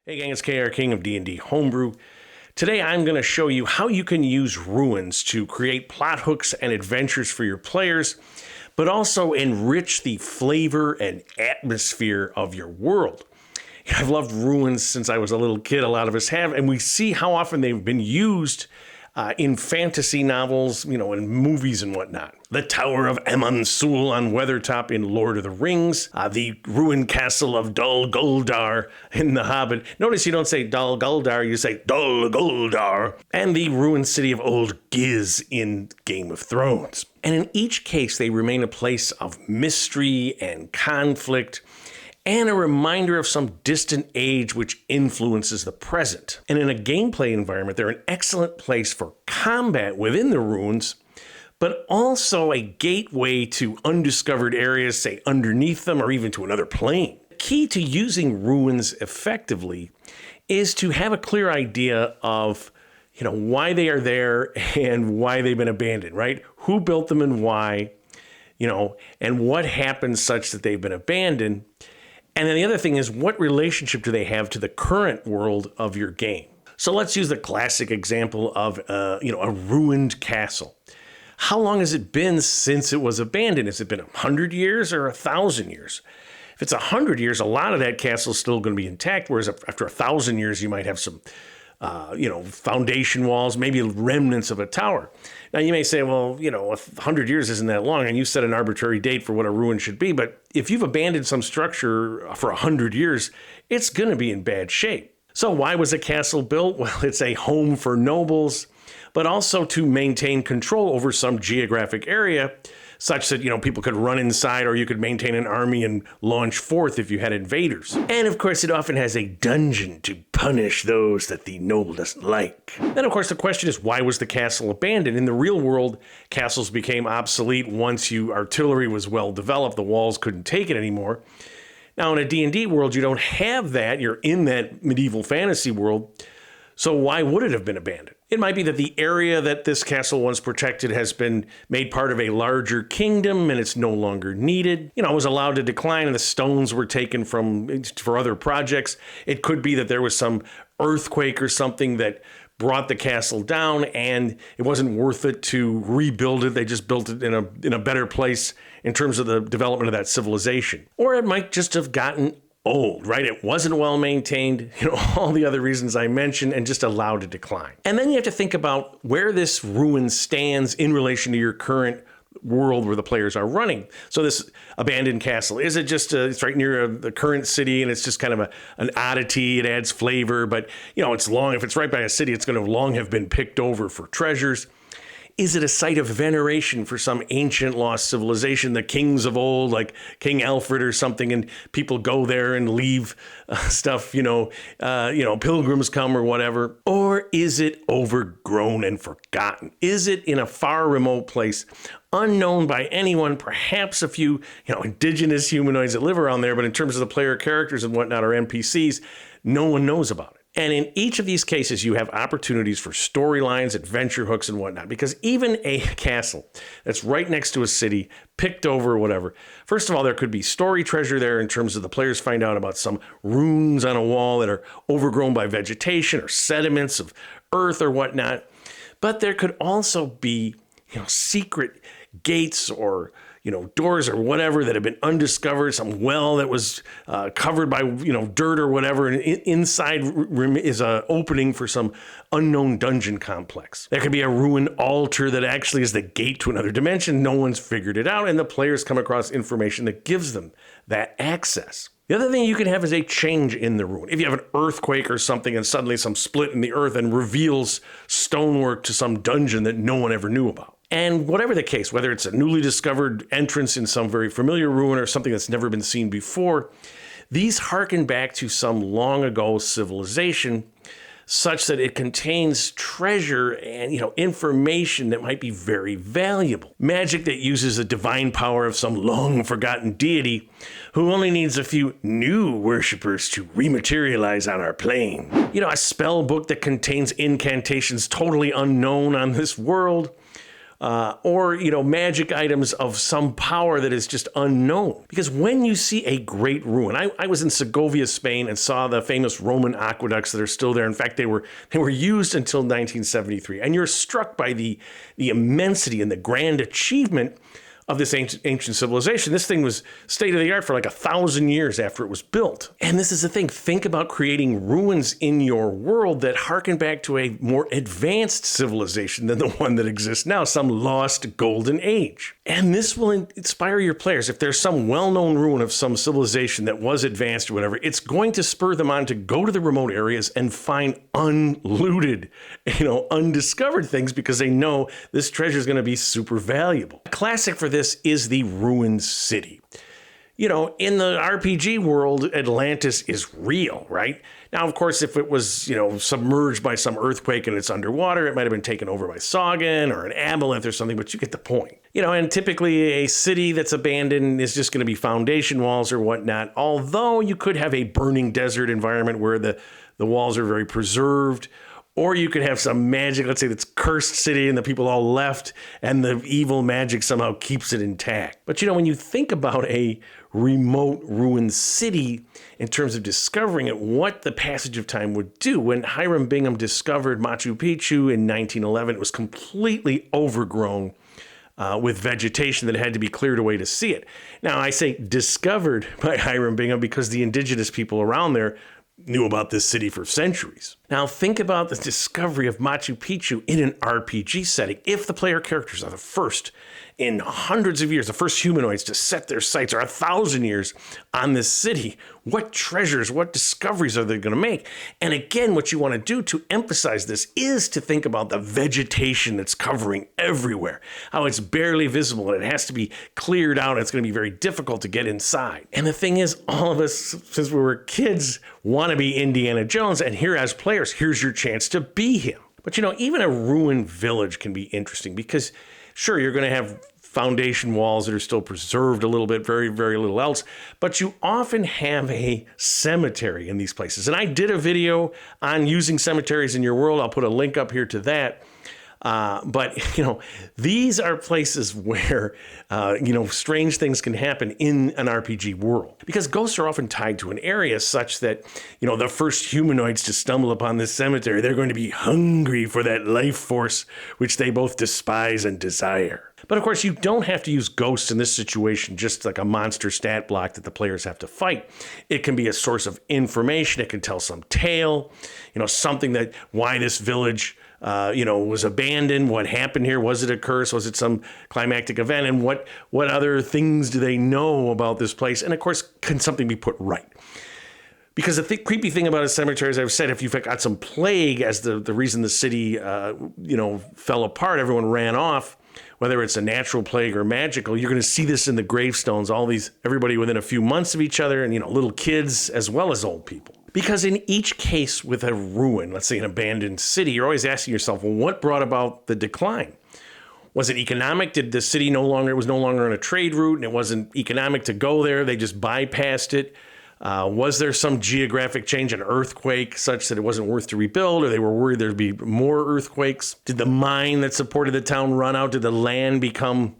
Hey gang, it's KR King of D&D Homebrew. Today I'm going to show you how you can use ruins to create plot hooks and adventures for your players, but also enrich the flavor and atmosphere of your world. I've loved ruins since I was a little kid, a lot of us have, and we see how often they've been used in fantasy novels, in movies and whatnot. The Tower of Amonsul on Weathertop in Lord of the Rings, the ruined castle of Dol Guldur in The Hobbit. Notice you don't say Dol Guldur, you say Dol Guldur. And the ruined city of Old Giz in Game of Thrones. And in each case, they remain a place of mystery and conflict, and a reminder of some distant age which influences the present. And in a gameplay environment, they're an excellent place for combat within the ruins, but also a gateway to undiscovered areas, say underneath them, or even to another plane. The key to using ruins effectively is to have a clear idea of why they are there and why they've been abandoned, right? Who built them and why, and what happened such that they've been abandoned. And then the other thing is, what relationship do they have to the current world of your game? So let's use the classic example of, a ruined castle. How long has it been since it was abandoned? Has it been 100 years or 1,000 years? If it's 100 years, a lot of that castle is still going to be intact, whereas after 1,000 years, you might have some, foundation walls, maybe remnants of a tower. Now, you may say, well, 100 years isn't that long, and you set an arbitrary date for what a ruin should be. But if you've abandoned some structure for 100 years, it's going to be in bad shape. So why was a castle built? Well, it's a home for nobles, but also to maintain control over some geographic area, such that, people could run inside, or you could maintain an army and launch forth if you had invaders. And of course, it often has a dungeon to punish those that the noble doesn't like. Then of course, the question is, why was the castle abandoned? In the real world, castles became obsolete once artillery was well developed, the walls couldn't take it anymore. Now in a D&D world, you don't have that, you're in that medieval fantasy world, so why would it have been abandoned? It might be that the area that this castle once protected has been made part of a larger kingdom and it's no longer needed. It was allowed to decline and the stones were taken for other projects. It could be that there was some earthquake or something that brought the castle down and it wasn't worth it to rebuild it. They just built it in a better place in terms of the development of that civilization. Or it might just have gotten old, right? It wasn't well maintained, all the other reasons I mentioned, and just allowed to decline. And then you have to think about where this ruin stands in relation to your current world where the players are running. So this abandoned castle, is it just it's right near the current city and it's just kind of an oddity, it adds flavor, but if it's right by a city, it's going to long have been picked over for treasures. Is it a site of veneration for some ancient lost civilization, the kings of old, like King Alfred or something, and people go there and leave stuff, pilgrims come or whatever? Or is it overgrown and forgotten? Is it in a far remote place, unknown by anyone, perhaps a few, indigenous humanoids that live around there, but in terms of the player characters and whatnot, or NPCs, no one knows about it. And in each of these cases, you have opportunities for storylines, adventure hooks, and whatnot. Because even a castle that's right next to a city, picked over or whatever, first of all, there could be story treasure there in terms of the players find out about some runes on a wall that are overgrown by vegetation or sediments of earth or whatnot. But there could also be, secret gates or doors or whatever that have been undiscovered, some well that was covered by, dirt or whatever, and inside is an opening for some unknown dungeon complex. There could be a ruined altar that actually is the gate to another dimension. No one's figured it out, and the players come across information that gives them that access. The other thing you can have is a change in the ruin. If you have an earthquake or something and suddenly some split in the earth and reveals stonework to some dungeon that no one ever knew about. And whatever the case, whether it's a newly discovered entrance in some very familiar ruin or something that's never been seen before, these harken back to some long ago civilization such that it contains treasure and, information that might be very valuable. Magic that uses the divine power of some long forgotten deity who only needs a few new worshippers to rematerialize on our plane. A spell book that contains incantations totally unknown on this world. or, magic items of some power that is just unknown. Because when you see a great ruin, I was in Segovia, Spain, and saw the famous Roman aqueducts that are still there. In fact, they were used until 1973. And you're struck by the immensity and the grand achievement of this ancient civilization. This thing was state of the art for like 1,000 years after it was built. And this is the thing. Think about creating ruins in your world that harken back to a more advanced civilization than the one that exists now, some lost golden age. And this will inspire your players. If there's some well-known ruin of some civilization that was advanced or whatever, it's going to spur them on to go to the remote areas and find unlooted, undiscovered things, because they know this treasure is going to be super valuable. A classic for this is the ruined city. In the RPG world, Atlantis is real, right? Now, of course, if it was, submerged by some earthquake and it's underwater, it might have been taken over by Saugon or an aboleth or something, but you get the point. And typically a city that's abandoned is just going to be foundation walls or whatnot, although you could have a burning desert environment where the walls are very preserved. Or you could have some magic, let's say that's cursed city and the people all left and the evil magic somehow keeps it intact. But when you think about a remote ruined city in terms of discovering it, what the passage of time would do. When Hiram Bingham discovered Machu Picchu in 1911, it was completely overgrown with vegetation that had to be cleared away to see it. Now, I say discovered by Hiram Bingham because the indigenous people around there knew about this city for centuries. Now think about the discovery of Machu Picchu in an RPG setting. If the player characters are the first in hundreds of years, the first humanoids to set their sights, or 1,000 years on this city, what treasures, what discoveries are they going to make? And again, what you want to do to emphasize this is to think about the vegetation that's covering everywhere, how it's barely visible and it has to be cleared out. It's going to be very difficult to get inside. And the thing is, all of us, since we were kids, want to be Indiana Jones, and here as players, here's your chance to be him. But even a ruined village can be interesting because sure, you're going to have foundation walls that are still preserved a little bit, very, very little else, but you often have a cemetery in these places. And I did a video on using cemeteries in your world. I'll put a link up here to that. But these are places where, strange things can happen in an RPG world, because ghosts are often tied to an area such that, the first humanoids to stumble upon this cemetery, they're going to be hungry for that life force, which they both despise and desire. But of course, you don't have to use ghosts in this situation, just like a monster stat block that the players have to fight. It can be a source of information. It can tell some tale, something that why this village was abandoned, what happened here, was it a curse, was it some climactic event, and what other things do they know about this place? And of course, can something be put right? Because the creepy thing about a cemetery, as I've said, if you've got some plague as the reason the city, fell apart, everyone ran off, whether it's a natural plague or magical, you're going to see this in the gravestones, everybody within a few months of each other, and, little kids as well as old people. Because in each case with a ruin, let's say an abandoned city, you're always asking yourself, well, what brought about the decline? Was it economic? Did the city was no longer on a trade route and it wasn't economic to go there? They just bypassed it. Was there some geographic change, an earthquake such that it wasn't worth to rebuild, or they were worried there'd be more earthquakes? Did the mine that supported the town run out? Did the land become,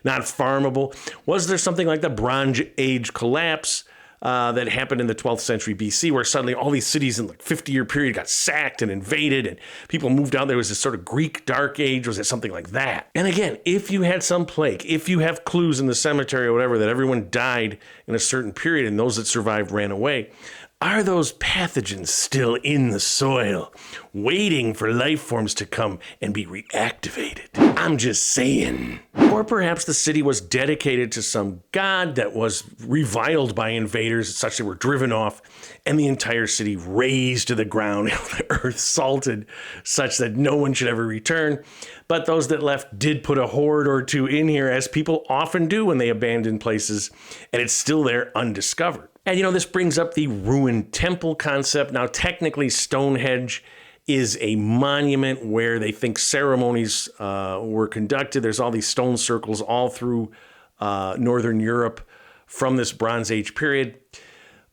not farmable? Was there something like the Bronze Age collapse that happened in the 12th century BC, where suddenly all these cities in like 50-year period got sacked and invaded and people moved out? There was this sort of Greek Dark Age. Was it something like that? And again, if you had some plague, if you have clues in the cemetery or whatever that everyone died in a certain period and those that survived ran away, are those pathogens still in the soil, waiting for life forms to come and be reactivated? I'm just saying. Or perhaps the city was dedicated to some god that was reviled by invaders, such that were driven off, and the entire city razed to the ground, the earth salted, such that no one should ever return. But those that left did put a horde or two in here, as people often do when they abandon places, and it's still there undiscovered. And this brings up the ruined temple concept. Now, technically, Stonehenge is a monument where they think ceremonies were conducted. There's all these stone circles all through Northern Europe from this Bronze Age period.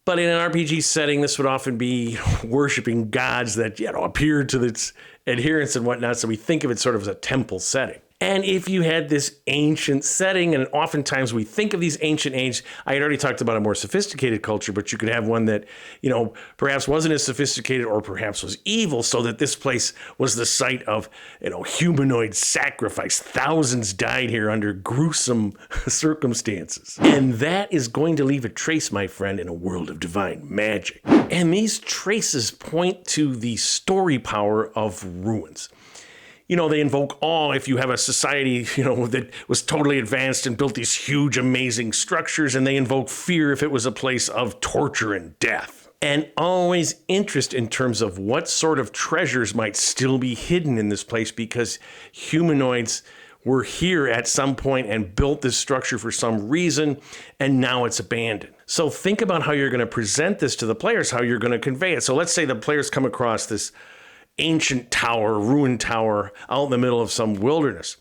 But in an RPG setting, this would often be worshiping gods that appeared to its adherents and whatnot. So we think of it sort of as a temple setting. And if you had this ancient setting, and oftentimes we think of these ancient age, I had already talked about a more sophisticated culture, but you could have one that, perhaps wasn't as sophisticated or perhaps was evil, so that this place was the site of, humanoid sacrifice. Thousands died here under gruesome circumstances. And that is going to leave a trace, my friend, in a world of divine magic. And these traces point to the story power of ruins. They invoke awe if you have a society, that was totally advanced and built these huge, amazing structures, and they invoke fear if it was a place of torture and death. And always interest in terms of what sort of treasures might still be hidden in this place, because humanoids were here at some point and built this structure for some reason, and now it's abandoned. So think about how you're going to present this to the players, how you're going to convey it. So let's say the players come across this ancient tower, ruined tower out in the middle of some wilderness.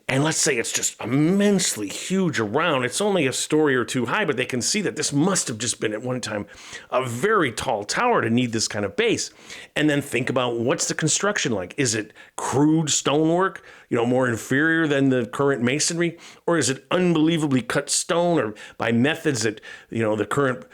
And let's say it's just immensely huge around. It's only a story or two high, but they can see that this must have just been at one time a very tall tower to need this kind of base. And then think about, what's the construction like? Is it crude stonework, more inferior than the current masonry? Or is it unbelievably cut stone, or by methods that, the current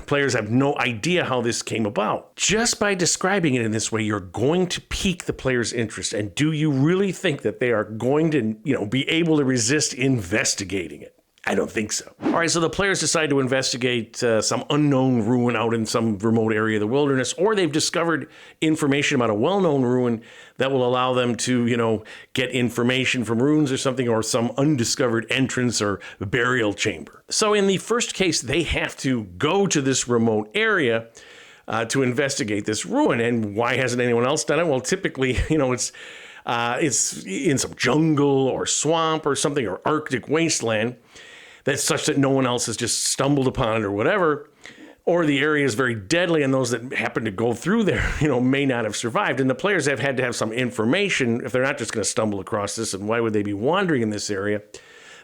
players have no idea how this came about? Just by describing it in this way, you're going to pique the player's interest. And do you really think that they are going to, be able to resist investigating it? I don't think so. All right, so the players decide to investigate some unknown ruin out in some remote area of the wilderness, or they've discovered information about a well-known ruin that will allow them to, get information from ruins or something, or some undiscovered entrance or burial chamber. So in the first case, they have to go to this remote area to investigate this ruin. And why hasn't anyone else done it? Well, typically, it's in some jungle or swamp or something, or Arctic wasteland, that's such that no one else has just stumbled upon it or whatever, or the area is very deadly and those that happen to go through there, may not have survived. And the players have had to have some information if they're not just going to stumble across this. And why would they be wandering in this area?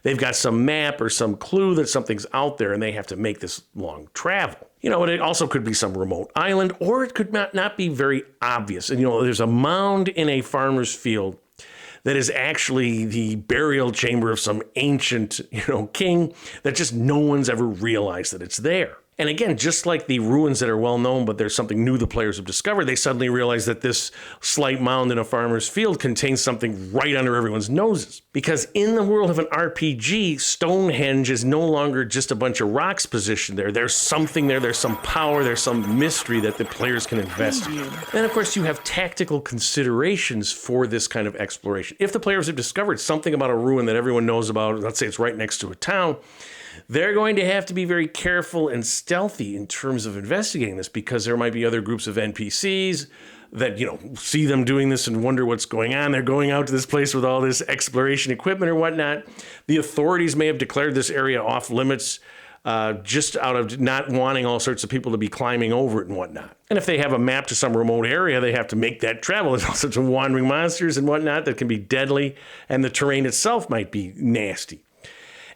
They've got some map or some clue that something's out there, and they have to make this long travel. And it also could be some remote island, or it could not be very obvious. And, there's a mound in a farmer's field that is actually the burial chamber of some ancient, king, that just no one's ever realized that it's there. And again, just like the ruins that are well known, but there's something new the players have discovered, they suddenly realize that this slight mound in a farmer's field contains something right under everyone's noses. Because in the world of an RPG, Stonehenge is no longer just a bunch of rocks positioned there. There's something there, there's some power, there's some mystery that the players can investigate. And of course, you have tactical considerations for this kind of exploration. If the players have discovered something about a ruin that everyone knows about, let's say it's right next to a town, they're going to have to be very careful and stealthy in terms of investigating this, because there might be other groups of NPCs that, see them doing this and wonder what's going on. They're going out to this place with all this exploration equipment or whatnot. The authorities may have declared this area off limits just out of not wanting all sorts of people to be climbing over it and whatnot. And if they have a map to some remote area, they have to make that travel. There's all sorts of wandering monsters and whatnot that can be deadly, and the terrain itself might be nasty.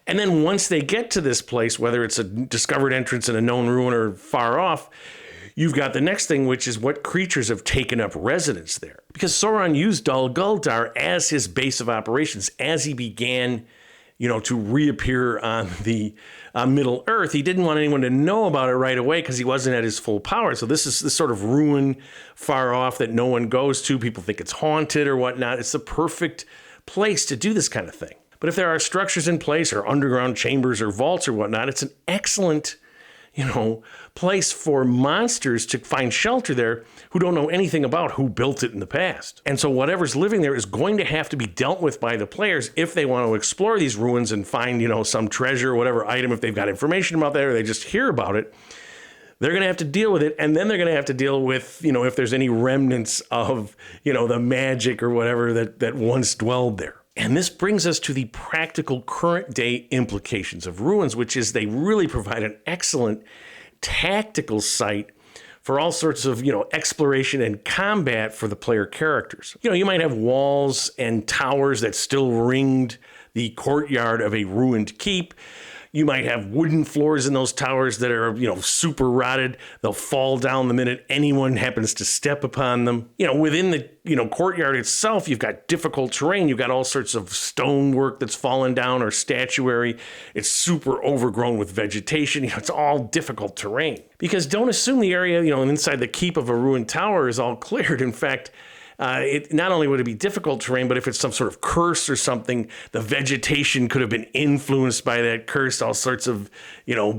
And then once they get to this place, whether it's a discovered entrance in a known ruin or far off, you've got the next thing, which is what creatures have taken up residence there. Because Sauron used Dol Guldur as his base of operations as he began, to reappear on the Middle Earth. He didn't want anyone to know about it right away because he wasn't at his full power. So this is this sort of ruin far off that no one goes to. People think it's haunted or whatnot. It's the perfect place to do this kind of thing. But if there are structures in place or underground chambers or vaults or whatnot, it's an excellent, place for monsters to find shelter there who don't know anything about who built it in the past. And so whatever's living there is going to have to be dealt with by the players if they want to explore these ruins and find, some treasure or whatever item, if they've got information about that or they just hear about it. They're going to have to deal with it, and then they're going to have to deal with, if there's any remnants of, the magic or whatever that once dwelled there. And this brings us to the practical current day implications of ruins, which is they really provide an excellent tactical site for all sorts of, exploration and combat for the player characters. You might have walls and towers that still ringed the courtyard of a ruined keep. You might have wooden floors in those towers that are, super rotted. They'll fall down the minute anyone happens to step upon them. Within the, courtyard itself, you've got difficult terrain. You've got all sorts of stonework that's fallen down or statuary. It's super overgrown with vegetation. It's all difficult terrain. Because don't assume the area, inside the keep of a ruined tower is all cleared. In fact, it not only would it be difficult terrain, but if it's some sort of curse or something, the vegetation could have been influenced by that curse, all sorts of,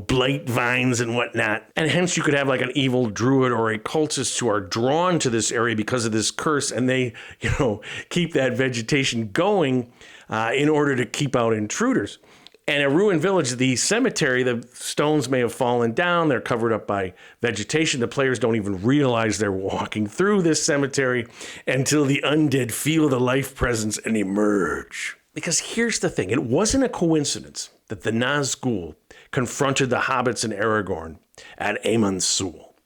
blight vines and whatnot. And hence you could have like an evil druid or a cultist who are drawn to this area because of this curse, and they, keep that vegetation going in order to keep out intruders. And a ruined village, the cemetery, the stones may have fallen down. They're covered up by vegetation. The players don't even realize they're walking through this cemetery until the undead feel the life presence and emerge. Because here's the thing. It wasn't a coincidence that the Nazgul confronted the hobbits and Aragorn at Amon Sul.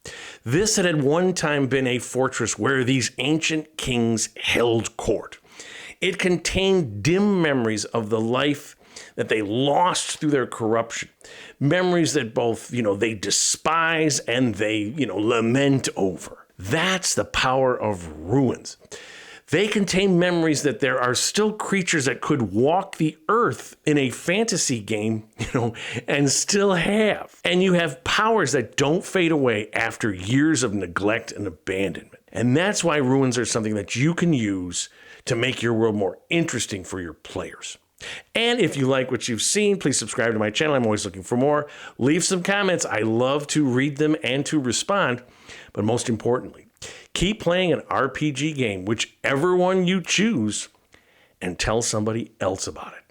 This had at one time been a fortress where these ancient kings held court. It contained dim memories of the life that they lost through their corruption. Memories that both, they despise and they, lament over. That's the power of ruins. They contain memories that there are still creatures that could walk the earth in a fantasy game, and still have. And you have powers that don't fade away after years of neglect and abandonment. And that's why ruins are something that you can use to make your world more interesting for your players. And if you like what you've seen, please subscribe to my channel. I'm always looking for more. Leave some comments. I love to read them and to respond. But most importantly, keep playing an RPG game, whichever one you choose, and tell somebody else about it.